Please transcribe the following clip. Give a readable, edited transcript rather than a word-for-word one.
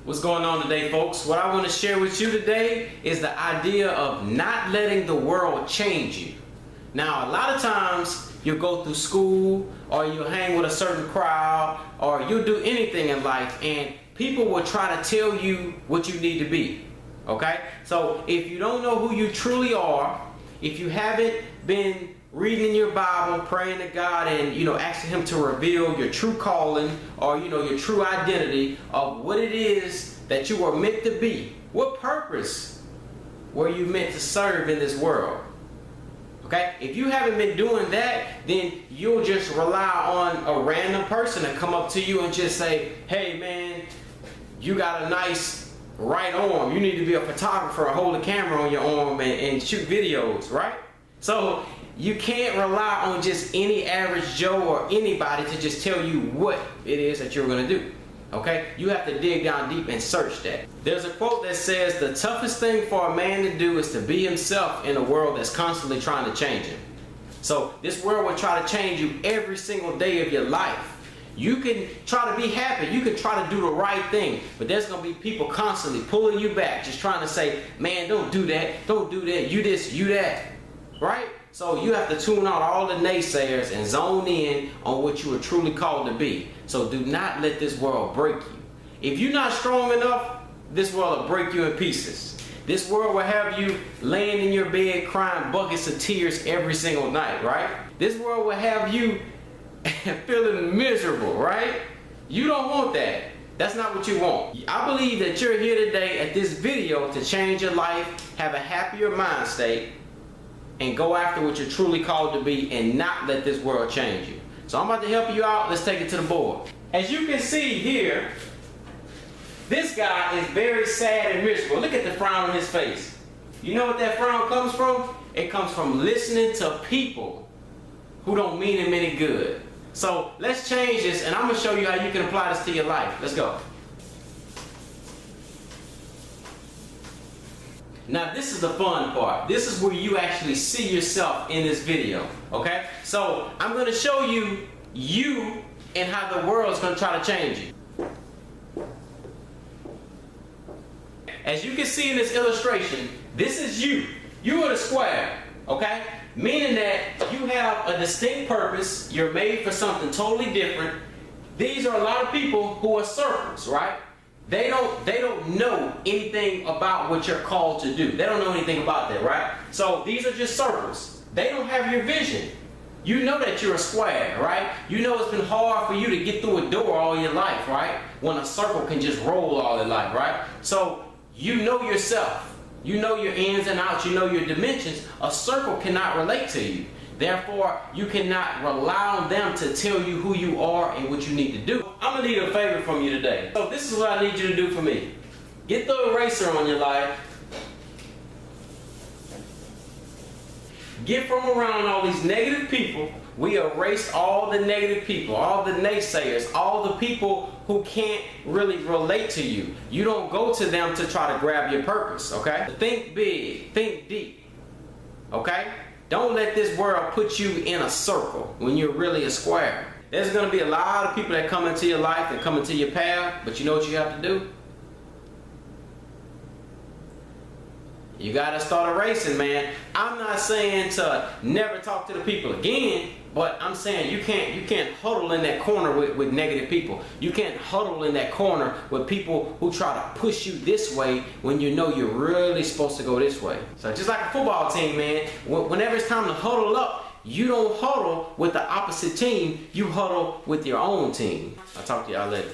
What's going on today, folks? What I want to share with you today is the idea of not letting the world change you. Now, a lot of times you'll go through school or you'll hang with a certain crowd or you'll do anything in life and people will try to tell you what you need to be. Okay? So if you don't know who you truly are, if you haven't been reading your Bible, praying to God, and asking Him to reveal your true calling or your true identity of what it is that you were meant to be. What purpose were you meant to serve in this world? Okay? If you haven't been doing that, then you'll just rely on a random person to come up to you and just say, "Hey man, you got a nice right arm. You need to be a photographer or hold a camera on your arm and shoot videos," right? So you can't rely on just any average Joe or anybody to just tell you what it is that you're going to do. Okay? You have to dig down deep and search that. There's a quote that says, "The toughest thing for a man to do is to be himself in a world that's constantly trying to change him." So this world will try to change you every single day of your life. You can try to be happy, you can try to do the right thing, but there's going to be people constantly pulling you back, just trying to say, "Man, don't do that, don't do that, you this, you that," right? So you have to tune out all the naysayers and zone in on what you are truly called to be. So do not let this world break you. If you're not strong enough, this world will break you in pieces. This world will have you laying in your bed crying buckets of tears every single night, right? This world will have you feeling miserable, right? You don't want that. That's not what you want. I believe that you're here today at this video to change your life, have a happier mind state, and go after what you're truly called to be and not let this world change you. So I'm about to help you out. Let's take it to the board. As you can see here, this guy is very sad and miserable. Look at the frown on his face. You know what that frown comes from? It comes from listening to people who don't mean him any good. So let's change this, and I'm going to show you how you can apply this to your life. Let's go. Now this is the fun part. This is where you actually see yourself in this video, okay? So I'm going to show you and how the world is going to try to change you. As you can see in this illustration, this is you. You are the square, okay? Meaning that you have a distinct purpose. You're made for something totally different. These are a lot of people who are circles, right? They don't know anything about what you're called to do. They don't know anything about that, right? So these are just circles. They don't have your vision. You know that you're a square, right? You know it's been hard for you to get through a door all your life, right? When a circle can just roll all your life, right? So you know yourself. You know your ins and outs. You know your dimensions. A circle cannot relate to you. Therefore, you cannot rely on them to tell you who you are and what you need to do. I'm going to need a favor from you today. So this is what I need you to do for me. Get the eraser on your life. Get from around all these negative people. We erase all the negative people, all the naysayers, all the people who can't really relate to you. You don't go to them to try to grab your purpose, okay? Think big, think deep, okay? Don't let this world put you in a circle when you're really a square. There's going to be a lot of people that come into your life and come into your path, but you know what you have to do? You got to start erasing, man. I'm not saying to never talk to the people again, but I'm saying you can't huddle in that corner with negative people. You can't huddle in that corner with people who try to push you this way when you know you're really supposed to go this way. So just like a football team, man, whenever it's time to huddle up, you don't huddle with the opposite team, you huddle with your own team. I'll talk to y'all later.